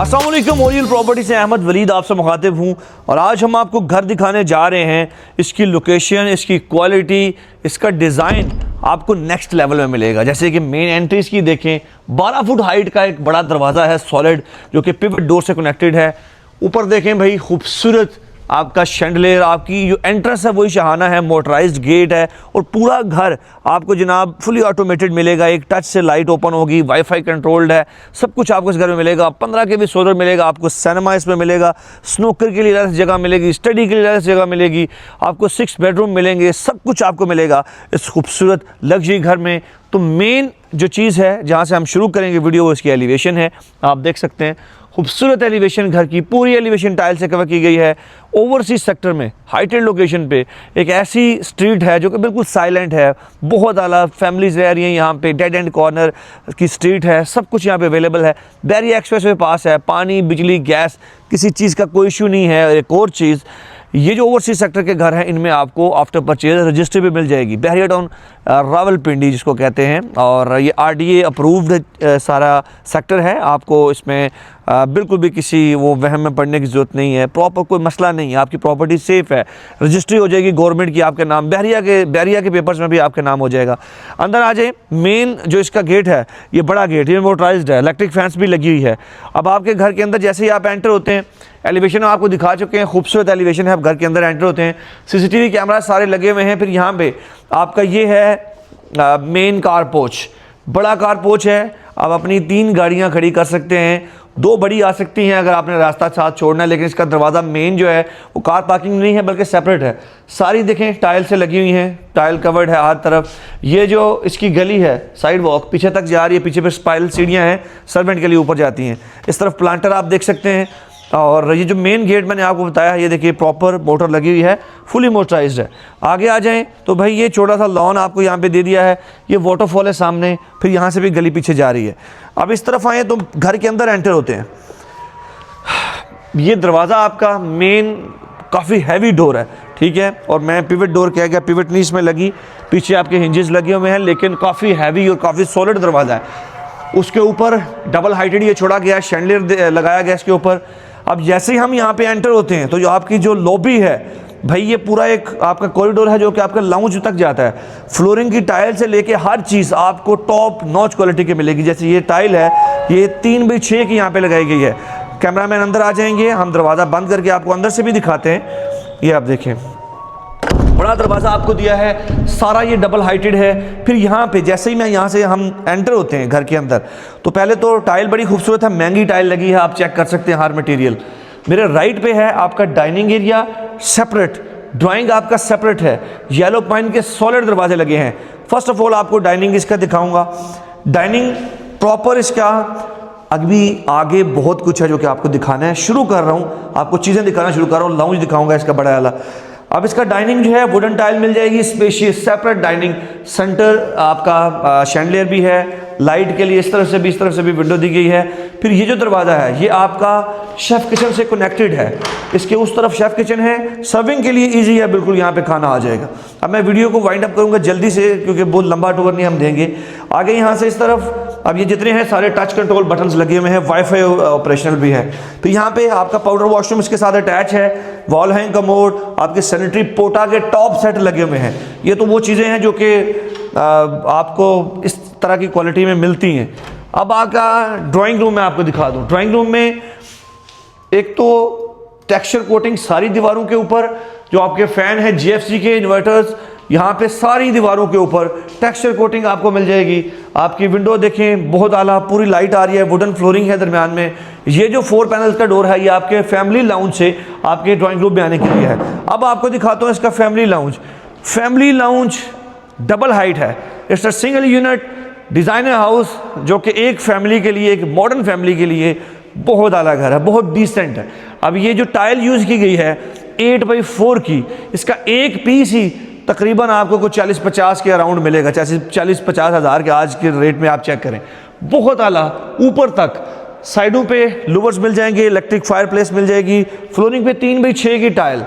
अस्सलाम वालेकुम, Oryol property से अहमद वलीद आपसे मुखातिब हूँ और आज हम आपको घर दिखाने जा रहे हैं। इसकी लोकेशन, इसकी क्वालिटी, इसका डिज़ाइन आपको नेक्स्ट लेवल में मिलेगा। जैसे कि मेन एंट्रीज की देखें, 12 फुट हाइट का एक बड़ा दरवाज़ा है सॉलिड, जो कि पिवट डोर से कनेक्टेड है। ऊपर देखें भाई, खूबसूरत आपका शैंडलियर, आपकी जो एंट्रेंस है वही शहाना है, मोटराइज्ड गेट है और पूरा घर आपको जनाब फुली ऑटोमेटेड मिलेगा। एक टच से लाइट ओपन होगी, वाईफाई कंट्रोल्ड है, सब कुछ आपको इस घर में मिलेगा। 15 के भी सोलर मिलेगा, आपको सिनेमा इसमें मिलेगा, स्नूकर के लिए अलग से जगह मिलेगी, स्टडी के लिए अलग से जगह मिलेगी, आपको 6 बेडरूम मिलेंगे, सब कुछ आपको मिलेगा इस खूबसूरत लग्जरी घर में। तो मेन जो चीज़ है जहाँ से हम शुरू करेंगे वीडियो, वो इसकी एलिवेशन है। आप देख सकते हैं खूबसूरत एलिवेशन, घर की पूरी एलिवेशन टाइल से कवर की गई है। ओवरसीज सेक्टर में हाइटेड लोकेशन पे एक ऐसी स्ट्रीट है जो कि बिल्कुल साइलेंट है, बहुत आला फैमिलीज रह रही हैं यहाँ पे, डेड एंड कॉर्नर की स्ट्रीट है, सब कुछ यहाँ पे अवेलेबल है। बैरिया एक्सप्रेस वे पास है, पानी, बिजली, गैस, किसी चीज़ का कोई इशू नहीं है। एक और चीज़, ये जो ओवरसीज सेक्टर के घर हैं, इनमें आपको आफ्टर परचेज रजिस्ट्री भी मिल जाएगी। बहरिया टाउन रावलपिंडी जिसको कहते हैं, और ये RDA अप्रूव्ड सारा सेक्टर है। आपको इसमें बिल्कुल भी किसी वो वहम में पड़ने की ज़रूरत नहीं है। प्रॉपर कोई मसला नहीं है, आपकी प्रॉपर्टी सेफ़ है, रजिस्ट्री हो जाएगी गवर्नमेंट की आपके नाम, बहरिया के पेपर्स में भी आपके नाम हो जाएगा। अंदर आ जाए, मेन जो इसका गेट है, ये बड़ा गेट, ये मोटराइज्ड है, इलेक्ट्रिक फैंस भी लगी हुई है। अब आपके घर के अंदर जैसे ही आप एंटर होते हैं, एलिवेशन आपको दिखा चुके हैं, खूबसूरत एलिवेशन है। आप घर के अंदर एंटर होते हैं, CCTV कैमरा सारे लगे हुए हैं। फिर यहाँ पे आपका ये है मेन कार पोर्च, बड़ा कार पोर्च है। आप अपनी 3 गाड़ियाँ खड़ी कर सकते हैं, 2 बड़ी आ सकती हैं अगर आपने रास्ता साथ छोड़ना है। लेकिन इसका दरवाज़ा मेन जो है वो कार पार्किंग नहीं है बल्कि सेपरेट है। सारी देखें टाइल से लगी हुई हैं, टाइल कवर्ड है हर तरफ। ये जो इसकी गली है, साइड वॉक पीछे तक जा रही है, पीछे पे स्पाइरल सीढ़ियाँ हैं, सर्वेंट के लिए ऊपर जाती हैं। इस तरफ प्लांटर आप देख सकते हैं। और ये जो मेन गेट मैंने आपको बताया, ये देखिए प्रॉपर मोटर लगी हुई है, फुली मोटराइज्ड है। आगे आ जाएं तो भाई ये छोटा सा लॉन आपको यहाँ पे दे दिया है, ये वाटरफॉल है सामने, फिर यहाँ से भी गली पीछे जा रही है। अब इस तरफ आए तो घर के अंदर एंटर होते हैं। ये दरवाज़ा आपका मेन काफ़ी हैवी डोर है, ठीक है, और मैं पिवट डोर कह गया, पिवट नहीं इसमें लगी, पीछे आपके हिंजेस लगे हुए हैं, लेकिन काफ़ी हैवी और काफ़ी सॉलिड दरवाज़ा है। उसके ऊपर डबल हाइटेड ये छोड़ा गया, शैंडलियर लगाया गया इसके ऊपर। अब जैसे ही हम यहाँ पे एंटर होते हैं तो जो आपकी जो लॉबी है भाई, ये पूरा एक आपका कॉरिडोर है जो कि आपका लाउंज तक जाता है। फ्लोरिंग की टाइल से लेके हर चीज़ आपको टॉप नॉच क्वालिटी की मिलेगी। जैसे ये टाइल है, ये 3x6 की यहाँ पे लगाई गई है। कैमरामैन अंदर आ जाएंगे, हम दरवाज़ा बंद करके आपको अंदर से भी दिखाते हैं। ये आप देखें, बड़ा दरवाज़ा आपको दिया है, सारा ये डबल हाइटेड है। फिर यहाँ पे जैसे ही यहाँ से हम एंटर होते हैं घर के अंदर, तो पहले तो टाइल बड़ी खूबसूरत है, महंगी टाइल लगी है, आप चेक कर सकते हैं हर मटेरियल। मेरे राइट पे है आपका डाइनिंग एरिया, सेपरेट ड्राइंग आपका सेपरेट है, येलो पाइन के सॉलिड दरवाजे लगे हैं। फर्स्ट ऑफ ऑल आपको डाइनिंग इसका दिखाऊंगा। डाइनिंग प्रॉपर इसका, अभी आगे बहुत कुछ है जो कि आपको दिखाना है। शुरू कर रहा हूँ, आपको चीज़ें दिखाना शुरू कर रहा हूँ। लाउंज दिखाऊंगा इसका बड़ा वाला। अब इसका डाइनिंग जो है वुडन टाइल मिल जाएगी, स्पेशियस सेपरेट डाइनिंग, सेंटर आपका शैंडलियर भी है, लाइट के लिए इस तरफ से भी विंडो दी गई है। फिर ये जो दरवाज़ा है ये आपका शेफ़ किचन से कनेक्टेड है, इसके उस तरफ शेफ़ किचन है, सर्विंग के लिए इजी है, बिल्कुल यहाँ पे खाना आ जाएगा। अब मैं वीडियो को वाइंड अप करूँगा जल्दी से क्योंकि बहुत लंबा टूर नहीं हम देंगे। आगे यहाँ से इस तरफ अब ये जितने हैं सारे टच कंट्रोल बटन्स लगे हुए हैं, वाईफाई ऑपरेशनल भी है। फिर यहाँ पे आपका पाउडर वॉशरूम इसके साथ अटैच है, वॉल हैंग कमोड, आपके सैनिटरी पोटा के टॉप सेट लगे हुए हैं। ये तो वो चीज़ें हैं जो कि आपको इस तरह की क्वालिटी में मिलती हैं। अब आपका ड्राइंग रूम में आपको दिखा दूँ। ड्राइंग रूम में एक तो टेक्सचर कोटिंग सारी दीवारों के ऊपर, जो आपके फ़ैन है GFC के इन्वर्टर्स, यहाँ पे सारी दीवारों के ऊपर टेक्सचर कोटिंग आपको मिल जाएगी। आपकी विंडो देखें, बहुत आला, पूरी लाइट आ रही है, वुडन फ्लोरिंग है दरमियान में। ये जो 4 पैनल्स का डोर है ये आपके फैमिली लाउंज से आपके ड्राइंग रूम में आने के लिए है। अब आपको दिखाता हूँ इसका family lounge. Family lounge double height है, it's a single unit designer house, जो कि एक फैमिली के लिए, एक मॉडर्न फैमिली के लिए बहुत आला घर है, बहुत डिसेंट है। अब ये जो टाइल यूज़ की गई है 8x4 की, इसका एक पीस ही तकरीबन आपको कुछ 40-50 के अराउंड मिलेगा, 40-50 हज़ार के आज के रेट में आप चेक करें। बहुत आला, ऊपर तक साइडों पे लूवर्स मिल जाएंगे, इलेक्ट्रिक फायर प्लेस मिल जाएगी, फ्लोरिंग पे 3x6 की टाइल।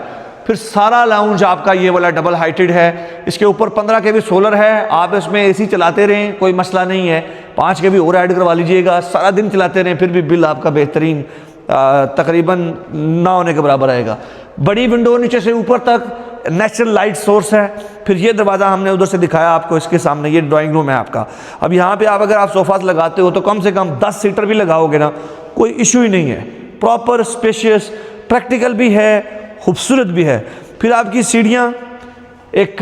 फिर सारा लाउंज आपका ये वाला डबल हाइटेड है, इसके ऊपर 15 के भी सोलर है, आप इसमें AC चलाते रहें, कोई मसला नहीं है। 5 के भी और ऐड करवा लीजिएगा, सारा दिन चलाते रहें, फिर भी बिल आपका बेहतरीन तकरीबन ना होने के बराबर आएगा। बड़ी विंडो नीचे से ऊपर तक नेचुरल लाइट सोर्स है। फिर ये दरवाज़ा हमने उधर से दिखाया आपको, इसके सामने ये ड्राइंग रूम है आपका। अब यहाँ पे आप अगर आप सोफ़ास लगाते हो तो कम से कम 10 सीटर भी लगाओगे ना, कोई इशू ही नहीं है। प्रॉपर स्पेशियस, प्रैक्टिकल भी है, खूबसूरत भी है। फिर आपकी सीढ़ियाँ एक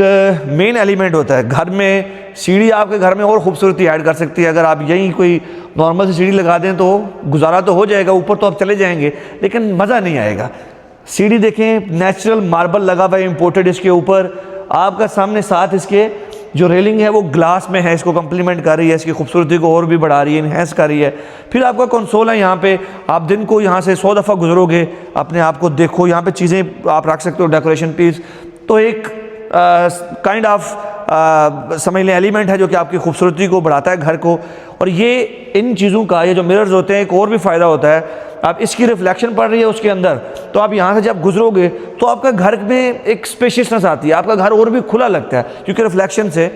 मेन एलिमेंट होता है घर में। सीढ़ी आपके घर में और खूबसूरती ऐड कर सकती है। अगर आप यहीं कोई नॉर्मल सी सीढ़ी लगा दें तो गुजारा तो हो जाएगा, ऊपर तो आप चले जाएंगे लेकिन मज़ा नहीं आएगा। सीढ़ी देखें, नेचुरल मार्बल लगा हुआ है इम्पोर्टेड इसके ऊपर। आपका सामने साथ इसके जो रेलिंग है वो ग्लास में है, इसको कम्प्लीमेंट कर रही है, इसकी खूबसूरती को और भी बढ़ा रही है, इन्हेंस कर रही है। फिर आपका कंसोल है यहाँ पे, आप दिन को यहाँ से 100 दफ़ा गुजरोगे, अपने आप को देखो, यहाँ पे चीज़ें आप रख सकते हो, डेकोरेशन पीस। तो एक काइंड ऑफ समझ लें एलिमेंट है जो कि आपकी खूबसूरती को बढ़ाता है घर को। और ये इन चीज़ों का, ये जो मिरर्स होते हैं, एक और भी फ़ायदा होता है, आप इसकी रिफ्लेक्शन पड़ रही है उसके अंदर, तो आप यहाँ से जब गुजरोगे तो आपका घर में एक स्पेशियसनेस आती है, आपका घर और भी खुला लगता है क्योंकि रिफ्लेक्शन से।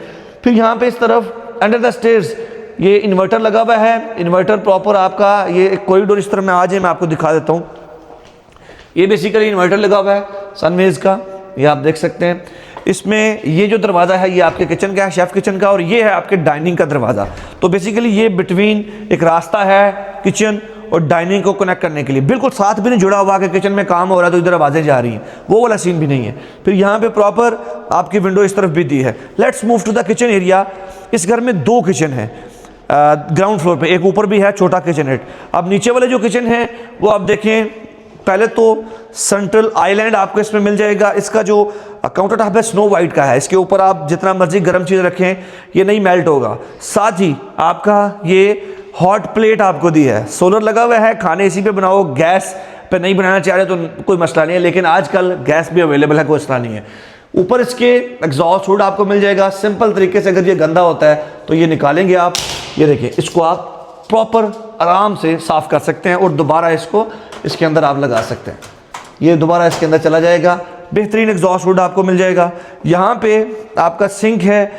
फिर यहाँ पे इस तरफ अंडर द स्टेयर्स ये इन्वर्टर लगा हुआ है। इन्वर्टर प्रॉपर आपका, ये एक कॉरिडोर इस तरफ में आ जाए, मैं आपको दिखा देता हूँ। ये बेसिकली इन्वर्टर लगा हुआ है सनवेज का, ये आप देख सकते हैं। इसमें ये जो दरवाज़ा है ये आपके किचन का है, शेफ़ किचन का, और ये है आपके डाइनिंग का दरवाज़ा। तो बेसिकली ये बिटवीन एक रास्ता है किचन और डाइनिंग को कनेक्ट करने के लिए, बिल्कुल साथ भी नहीं जुड़ा हुआ कि किचन में काम हो रहा है तो इधर आवाज़ें जा रही हैं, वो वाला सीन भी नहीं है। फिर यहाँ पे प्रॉपर आपकी विंडो इस तरफ भी दी है। Let's move to the kitchen area. इस घर में 2 किचन हैं ग्राउंड फ्लोर पे, एक ऊपर भी है छोटा किचन। अब नीचे वाले जो किचन है वो आप देखें, पहले तो सेंट्रल आइलैंड आपको इसमें मिल जाएगा। इसका जो काउंटर टॉप है स्नो वाइट का है, इसके ऊपर आप जितना मर्जी गर्म चीज़ रखें ये नहीं मेल्ट होगा। साथ ही आपका ये हॉट प्लेट आपको दी है, सोलर लगा हुआ है, खाने इसी पे बनाओ। गैस पे नहीं बनाना चाह रहे तो कोई मसला नहीं है, लेकिन आजकल गैस भी अवेलेबल है, कोई मसला नहीं है। ऊपर इसके एग्जॉस्ट हुड आपको मिल जाएगा। सिंपल तरीके से अगर ये गंदा होता है तो ये निकालेंगे आप, ये देखिए, इसको आप प्रॉपर आराम से साफ़ कर सकते हैं और दोबारा इसको इसके अंदर आप लगा सकते हैं। ये दोबारा इसके अंदर चला जाएगा। बेहतरीन एग्जॉस्ट हुड आपको मिल जाएगा। यहाँ पे आपका सिंक है,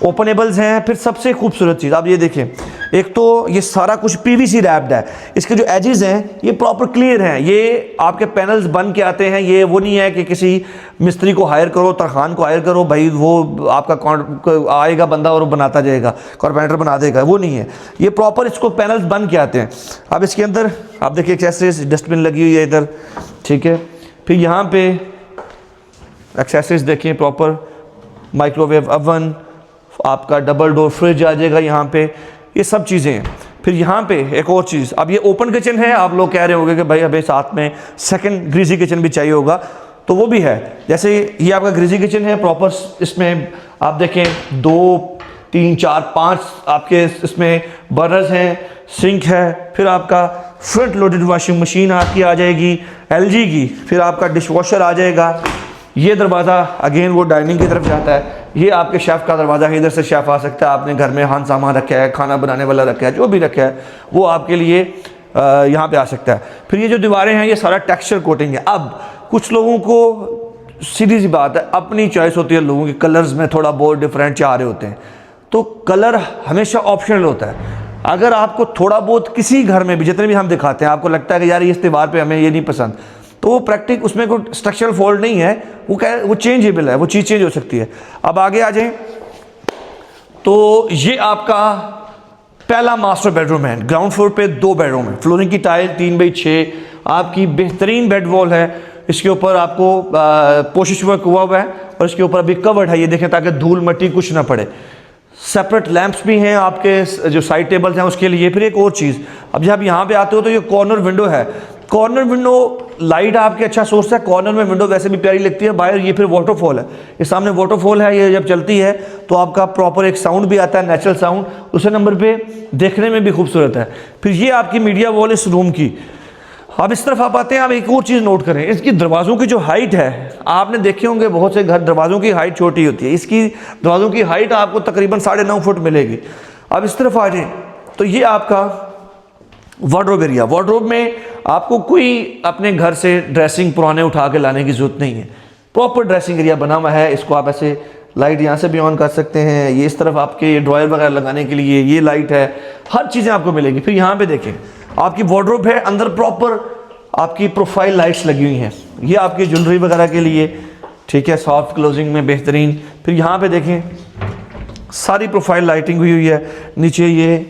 ओपनेबल्स हैं। फिर सबसे खूबसूरत चीज़ आप ये देखें, एक तो ये सारा कुछ पीवीसी रैप्ड है, इसके जो एजेस हैं ये प्रॉपर क्लियर हैं। ये आपके पैनल्स बन के आते हैं, ये वो नहीं है कि किसी मिस्त्री को हायर करो, तरखान को हायर करो, भाई वो आपका आएगा बंदा और बनाता जाएगा, कारपेंटर बना देगा, वो नहीं है। ये प्रॉपर इसको पैनल्स बन के आते हैं। अब इसके अंदर आप देखिए एक्सेसरीज, डस्टबिन लगी हुई है इधर, ठीक है। फिर यहाँ पे एक्सेसरीज देखिए, प्रॉपर माइक्रोवेव अवन, आपका डबल डोर फ्रिज आ जाएगा यहाँ पे, ये सब चीज़ें हैं। फिर यहाँ पे एक और चीज़, अब ये ओपन किचन है, आप लोग कह रहे होंगे कि भाई अबे साथ में सेकंड ग्रीजी किचन भी चाहिए होगा, तो वो भी है। जैसे ये आपका ग्रीजी किचन है प्रॉपर, इसमें आप देखें 2, 3, 4, 5 आपके इसमें बर्नर्स हैं, सिंक है। फिर आपका फ्रंट लोडेड वॉशिंग मशीन आपकी आ जाएगी LG की। फिर आपका डिश वॉशर आ जाएगा। ये दरवाज़ा अगेन वो डाइनिंग की तरफ जाता है। ये आपके शेफ़ का दरवाज़ा है, इधर से शेफ़ आ सकता है। आपने घर में हान सामान रखा है, खाना बनाने वाला रखा है, जो भी रखा है वो आपके लिए यहाँ पे आ सकता है। फिर ये जो दीवारें हैं ये सारा टेक्सचर कोटिंग है। अब कुछ लोगों को सीधी सी बात है, अपनी चॉइस होती है लोगों की, कलर्स में थोड़ा बहुत डिफरेंट चाह रहे होते हैं, तो कलर हमेशा ऑप्शनल होता है। अगर आपको थोड़ा बहुत किसी घर में भी, जितने भी हम दिखाते हैं, आपको लगता है कि यार इस दीवार पे हमें ये नहीं पसंद, तो वो प्रैक्टिक, उसमें कोई स्ट्रक्चरल फॉल्ट नहीं है, वो चेंजेबल है, वो चीज़ चेंज हो सकती है। अब आगे आ जाएं तो ये आपका पहला मास्टर बेडरूम है। ग्राउंड फ्लोर पे 2 बेडरूम है, फ्लोरिंग की टाइल 3x6 आपकी बेहतरीन बेड वॉल है। इसके ऊपर आपको पोशिश वर्क हुआ हुआ है और इसके ऊपर अभी कवर्ड है, ये देखें, ताकि धूल मिट्टी कुछ ना पड़े। सेपरेट लैंप्स भी हैं आपके जो साइड टेबल्स हैं उसके लिए। फिर एक और चीज़, अब जब यहाँ पे आते हो तो ये कॉर्नर विंडो है। कॉर्नर विंडो लाइट आपके अच्छा सोर्स है, कॉर्नर में विंडो वैसे भी प्यारी लगती है। बाहर ये फिर वाटरफॉल है, ये सामने वाटरफॉल है, ये जब चलती है तो आपका प्रॉपर एक साउंड भी आता है, नेचुरल साउंड। दूसरे नंबर पे देखने में भी खूबसूरत है। फिर ये आपकी मीडिया वॉल इस रूम की। अब इस तरफ आप आते हैं, आप एक और चीज़ नोट करें, इसकी दरवाज़ों की जो हाइट है, आपने देखे होंगे बहुत से घर दरवाज़ों की हाइट छोटी होती है, इसकी दरवाज़ों की हाइट आपको तकरीबन 9.5 फुट मिलेगी। अब इस तरफ आ जाए तो ये आपका वार्डरोब एरिया। वार्डरोब में आपको कोई अपने घर से ड्रेसिंग पुराने उठा के लाने की ज़रूरत नहीं है, प्रॉपर ड्रेसिंग एरिया बना हुआ है। इसको आप ऐसे लाइट यहाँ से भी ऑन कर सकते हैं। ये इस तरफ आपके ड्रॉयर वगैरह लगाने के लिए ये लाइट है, हर चीज़ें आपको मिलेगी। फिर यहाँ पे देखें, आपकी वार्डरोब है, अंदर प्रॉपर आपकी प्रोफाइल लाइट्स लगी हुई हैं, ये आपकी ज्वेलरी वगैरह के लिए, ठीक है, सॉफ्ट क्लोजिंग में बेहतरीन। फिर यहाँ पे देखें सारी प्रोफाइल लाइटिंग हुई है। नीचे ये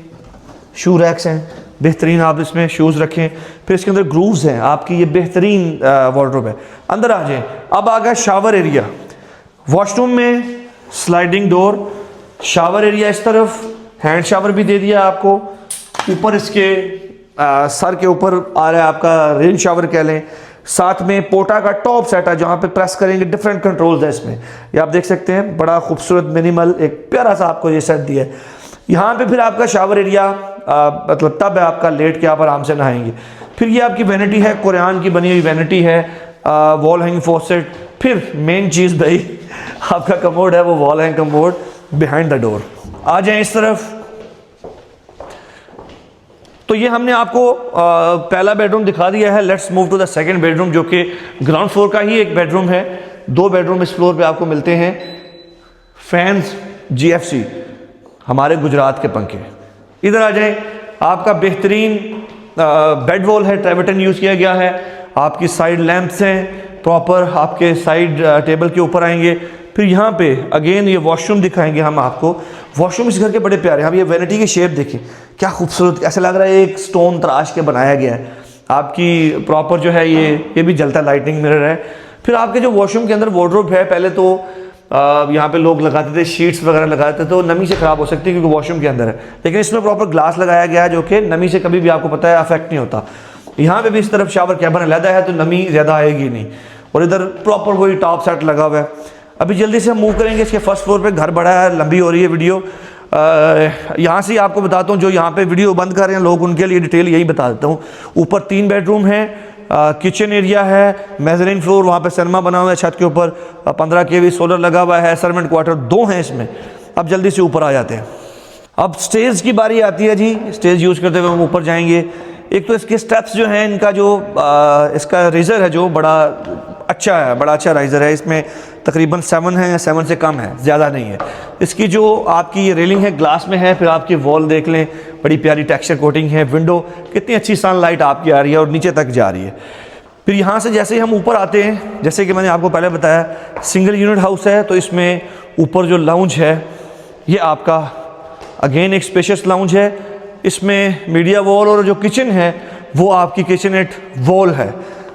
शू रैक्स हैं, बेहतरीन, आप इसमें शूज़ रखें। फिर इसके अंदर ग्रूव्स हैं आपकी, ये बेहतरीन वार्डरोब है। अंदर आ जाएं। अब आ गया शावर एरिया। वॉशरूम में स्लाइडिंग डोर, शावर एरिया इस तरफ, हैंड शावर भी दे दिया आपको। ऊपर इसके सर के ऊपर आ रहा है आपका रेन शावर कह लें। साथ में पोटा का टॉप सेट है जहाँ पे प्रेस करेंगे, डिफरेंट कंट्रोल्स है इसमें, ये आप देख सकते हैं। बड़ा खूबसूरत मिनिमल एक प्यारा सा आपको ये सेट दिया है। यहाँ पे फिर आपका शावर एरिया, मतलब तब है आपका, लेट के आप आराम से नहाएंगे। फिर ये आपकी वैनिटी है, कुरान की बनी हुई वैनिटी है, वॉल हैंगिंग फॉसेट। फिर मेन चीज़ भाई आपका कमोड है, वो wall hang commode behind the door. आ जाए इस तरफ, तो ये हमने आपको पहला बेडरूम दिखा दिया है। Let's move to the second bedroom, जो कि ग्राउंड फ्लोर का ही एक बेडरूम है। 2 बेडरूम इस फ्लोर पे आपको मिलते हैं। फैंस GFC, हमारे गुजरात के पंखे। इधर आ जाए, आपका बेहतरीन बेड वॉल है, ट्रेवर्टन यूज़ किया गया है। आपकी साइड लैंप्स हैं प्रॉपर, आपके साइड टेबल के ऊपर आएंगे। फिर यहाँ पे अगेन ये वॉशरूम दिखाएंगे हम आपको। वॉशरूम इस घर के बड़े प्यारे हैं। हम ये वैनिटी की शेप देखें, क्या खूबसूरत, ऐसा लग रहा है एक स्टोन तराश के बनाया गया है। आपकी प्रॉपर जो है ये भी जलता लाइटिंग मिरर है। फिर आपके जो वॉशरूम के अंदर वार्डरोब है, पहले तो यहाँ पे लोग लगाते थे शीट्स वगैरह लगाते थे, तो नमी से ख़राब हो सकती है क्योंकि वॉशरूम के अंदर है। लेकिन इसमें प्रॉपर ग्लास लगाया गया है जो कि नमी से कभी भी आपको पता है अफेक्ट नहीं होता। यहाँ पे भी इस तरफ शावर कैबिन अलहदा है तो नमी ज़्यादा आएगी नहीं। और इधर प्रॉपर वही टॉप सेट लगा हुआ है। अभी जल्दी से हम मूव करेंगे इसके फर्स्ट फ्लोर पे। घर बड़ा है, लंबी हो रही है वीडियो। यहाँ से आपको बताता हूँ, जो यहाँ पे वीडियो बंद कर रहे हैं लोग, उनके लिए डिटेल यही बता देता हूँ। ऊपर 3 बेडरूम है, किचन एरिया है, मेजरिन फ्लोर, वहाँ पे सिनेमा बना हुआ है छत के ऊपर, 15 kV सोलर लगा हुआ है। सर्वेंट क्वार्टर 2 हैं इसमें। अब जल्दी से ऊपर आ जाते हैं। अब स्टेज की बारी आती है जी। स्टेज यूज़ करते हुए हम ऊपर जाएंगे। एक तो इसके स्टेप्स जो हैं, इनका जो इसका रेजर है जो बड़ा अच्छा है, बड़ा अच्छा राइज़र है। इसमें तकरीबन 7 है, 7 से कम है, ज़्यादा नहीं है। इसकी जो आपकी ये रेलिंग है ग्लास में है। फिर आपकी वॉल देख लें, बड़ी प्यारी टेक्सचर कोटिंग है। विंडो कितनी अच्छी सनलाइट आपकी आ रही है और नीचे तक जा रही है। फिर यहाँ से जैसे ही हम ऊपर आते हैं, जैसे कि मैंने आपको पहले बताया, सिंगल यूनिट हाउस है, तो इसमें ऊपर जो लाउंज है ये आपका अगेन एक स्पेशियस लाउंज है। इसमें मीडिया वॉल, और जो किचन है वो आपकी किचननेट वॉल है।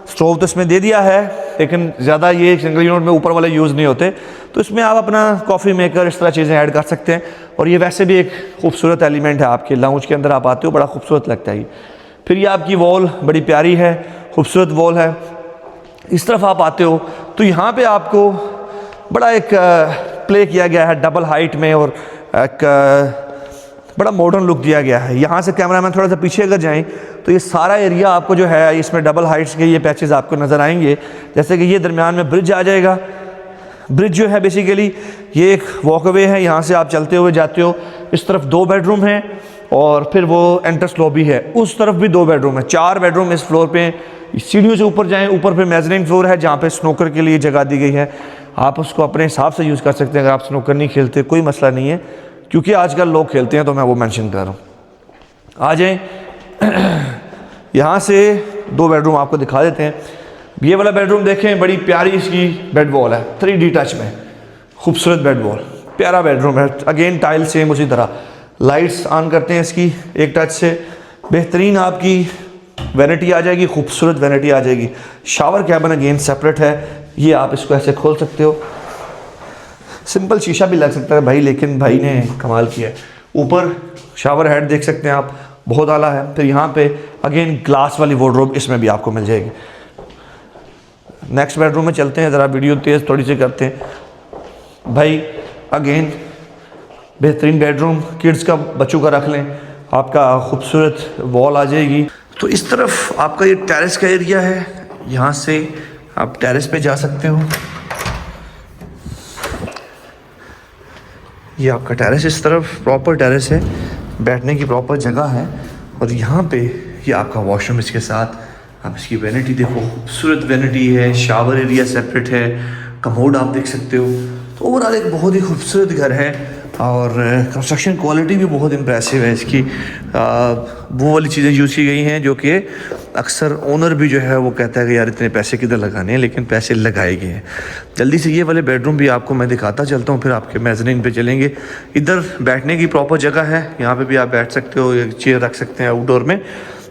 स्टोव तो इसमें दे दिया है, लेकिन ज़्यादा ये सिंगल यूनिट में ऊपर वाले यूज़ नहीं होते, तो इसमें आप अपना कॉफ़ी मेकर इस तरह चीज़ें ऐड कर सकते हैं। और ये वैसे भी एक खूबसूरत एलिमेंट है आपके लाउंज के अंदर, आप आते हो बड़ा खूबसूरत लगता है ये। फिर ये आपकी वॉल बड़ी प्यारी है, खूबसूरत वॉल है। इस तरफ आप आते हो तो यहाँ पे आपको बड़ा एक प्ले किया गया है डबल हाइट में, और एक बड़ा मॉडर्न लुक दिया गया है। यहाँ से कैमरामैन थोड़ा सा पीछे अगर जाएं तो ये सारा एरिया आपको जो है इसमें डबल हाइट्स के ये पैचेस आपको नज़र आएंगे। जैसे कि ये दरमियान में ब्रिज आ जाएगा। ब्रिज जो है बेसिकली ये एक वॉकवे है, यहाँ से आप चलते हुए जाते हो। इस तरफ 2 बेडरूम हैं और फिर वो एंट्रेंस लॉबी है। उस तरफ भी 2 बेडरूम है, 4 बेडरूम इस फ्लोर पे। सीढ़ियों से ऊपर जाएँ, ऊपर पे मेजरिंग फ्लोर है जहाँ पे स्नोकर के लिए जगह दी गई है। आप उसको अपने हिसाब से यूज़ कर सकते हैं। अगर आप स्नोकर नहीं खेलते कोई मसला नहीं है, क्योंकि आजकल लोग खेलते हैं तो मैं वो मेंशन कर रहा हूँ। आ जाएं, यहाँ से 2 बेडरूम आपको दिखा देते हैं। ये वाला बेडरूम देखें, बड़ी प्यारी इसकी बेड वॉल है, 3D टच में, खूबसूरत बेड वॉल, प्यारा बेडरूम है। अगेन टाइल सेम उसी तरह। लाइट्स ऑन करते हैं इसकी एक टच से, बेहतरीन आपकी वैनिटी आ जाएगी, खूबसूरत वैनिटी आ जाएगी। शावर कैबिन अगेन सेपरेट है, ये आप इसको ऐसे खोल सकते हो। सिंपल शीशा भी लग सकता है भाई, लेकिन भाई ने कमाल किया है। ऊपर शावर हेड देख सकते हैं आप, बहुत आला है। फिर यहाँ पे अगेन ग्लास वाली वार्डरोब इसमें भी आपको मिल जाएगी। नेक्स्ट बेडरूम में चलते हैं, ज़रा वीडियो तेज़ थोड़ी सी करते हैं भाई। अगेन बेहतरीन बेडरूम, किड्स का बच्चों का रख लें, आपका खूबसूरत वॉल आ जाएगी। तो इस तरफ आपका ये टेरेस का एरिया है, यहाँ से आप टेरेस पे जा सकते हो। ये आपका टेरेस, इस तरफ प्रॉपर टेरेस है, बैठने की प्रॉपर जगह है। और यहाँ पे ये आपका वॉशरूम इसके साथ। आप इसकी वैनिटी देखो, खूबसूरत वैनिटी है, शावर एरिया सेपरेट है, कमोड आप देख सकते हो। तो ओवरऑल एक बहुत ही खूबसूरत घर है और कंस्ट्रक्शन क्वालिटी भी बहुत इम्प्रेसिव है इसकी। वो वाली चीज़ें यूज़ की गई हैं जो कि अक्सर ओनर भी जो है वो कहता है कि यार इतने पैसे किधर लगाने हैं, लेकिन पैसे लगाए गए हैं। जल्दी से ये वाले बेडरूम भी आपको मैं दिखाता चलता हूँ, फिर आपके मेज़नीन पे चलेंगे। इधर बैठने की प्रॉपर जगह है, यहाँ पे भी आप बैठ सकते हो, एक चेयर रख सकते हैं आउटडोर में।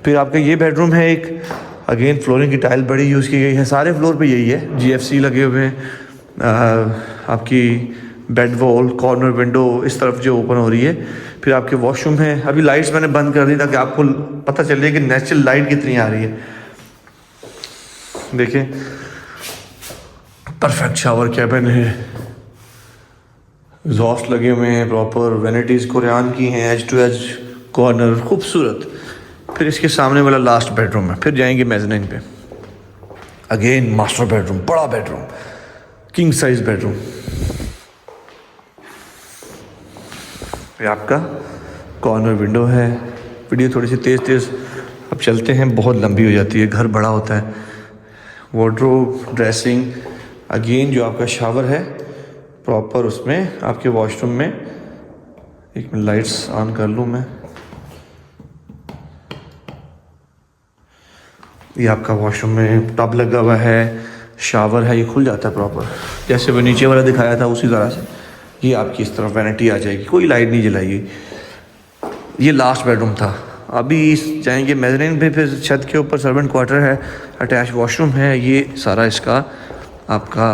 फिर आपका ये बेडरूम है एक, अगेन फ्लोरिंग की टाइल बड़ी यूज़ की गई है, सारे फ्लोर पे यही है, GFC लगे हुए हैं। आपकी बेड वॉल, कॉर्नर विंडो इस तरफ जो ओपन हो रही है। फिर आपके वॉशरूम है, अभी लाइट्स मैंने बंद कर दी ताकि आपको पता चले कि नेचुरल लाइट कितनी आ रही है। देखिए परफेक्ट शावर कैबिन है, एग्जॉस्ट लगे हुए हैं प्रॉपर, वेनिटीज़ कुरान की हैं, एज टू एज कॉर्नर, खूबसूरत। फिर इसके सामने वाला लास्ट बेडरूम है, फिर जाएंगे मेज़नीन पे। अगेन मास्टर बेडरूम, बड़ा बेडरूम, किंग साइज बेडरूम। ये आपका कॉर्नर विंडो है। वीडियो थोड़ी सी तेज़ अब चलते हैं, बहुत लंबी हो जाती है, घर बड़ा होता है। वार्डरोब, ड्रेसिंग, अगेन जो आपका शावर है प्रॉपर उसमें आपके वॉशरूम में। एक मिनट लाइट्स ऑन कर लूँ मैं। ये आपका वॉशरूम में टब लगा हुआ है, शावर है, ये खुल जाता है प्रॉपर, जैसे वो नीचे वाला दिखाया था उसी तरह से। ये आपकी इस तरफ वैनिटी आ जाएगी, कोई लाइट नहीं जलाएगी। ये लास्ट बेडरूम था। अभी जाएंगे मेज़नीन पे, फिर छत के ऊपर सर्वेंट क्वार्टर है, अटैच वॉशरूम है। ये सारा इसका आपका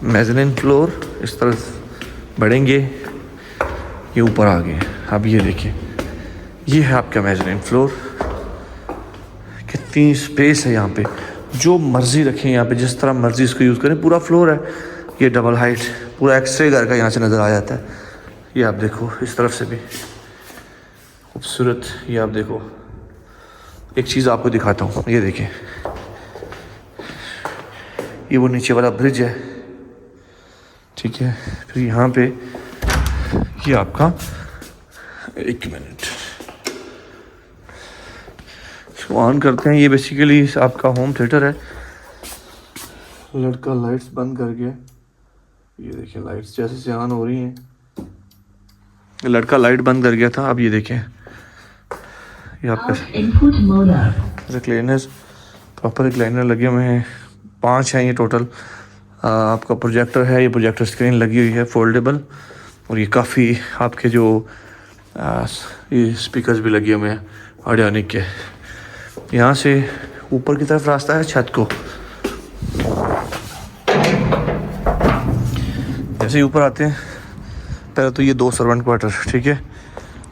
मेज़नीन फ्लोर। इस तरफ बढ़ेंगे, ये ऊपर आ गए। अब ये देखिए, ये है आपका मेज़नीन फ्लोर। कितनी स्पेस है यहाँ पे, जो मर्ज़ी रखें यहाँ पे, जिस तरह मर्ज़ी इसको यूज़ करें। पूरा फ्लोर है, ये डबल हाइट, पूरा एक्सरे घर का यहाँ से नज़र आ जाता है। ये आप देखो, इस तरफ से भी खूबसूरत। ये आप देखो, एक चीज़ आपको दिखाता हूँ, ये देखिए, ये वो नीचे वाला ब्रिज है, ठीक है। फिर यहाँ पे ये आपका, एक मिनट इसको ऑन करते हैं। ये बेसिकली आपका होम थिएटर है। लड़का लाइट्स बंद कर गया, ये देखिए लाइट्स जैसे से ऑन हो रही हैं। लड़का लाइट बंद कर गया था, अब ये देखें, ये आपका रिक्लाइनर्स, प्रॉपर रिक्लाइनर लगे हुए हैं, 5 हैं ये टोटल। आपका प्रोजेक्टर है, ये प्रोजेक्टर स्क्रीन लगी हुई है फोल्डेबल। और ये काफ़ी आपके जो ये स्पीकर्स भी लगे हुए हैं ऑडियोनिक के। यहाँ से ऊपर की तरफ रास्ता है छत को। जैसे ही ऊपर आते हैं, पहले तो ये 2 सर्वेंट क्वार्टर, ठीक है,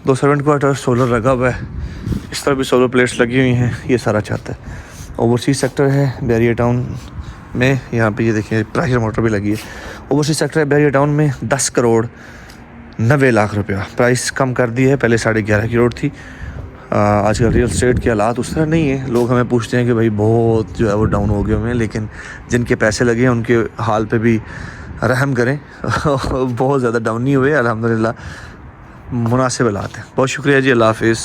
2 सर्वेंट क्वार्टर, सोलर लगा हुआ है, इस तरह भी सोलर प्लेट्स लगी हुई हैं। ये सारा छत है। ओवरसीज सेक्टर है बैरियर टाउन में, यहाँ पे ये देखिए प्रेशर मोटर भी लगी है। ओवरसीज सेक्टर है बैरियर टाउन में, 10 करोड़ 90 लाख रुपया प्राइस कम कर दी है। पहले 11.5 करोड़ थी। आजकल रियल स्टेट के हालात उस तरह नहीं है। लोग हमें पूछते हैं कि भाई बहुत जो है वो डाउन हो गए हुए हैं, लेकिन जिनके पैसे लगे हैं उनके हाल पे भी रहम करें। बहुत ज़्यादा डाउन नहीं हुए, अल्हम्दुलिल्लाह, मुनासिब हालात हैं। बहुत शुक्रिया जी, अल्लाह हाफिज़।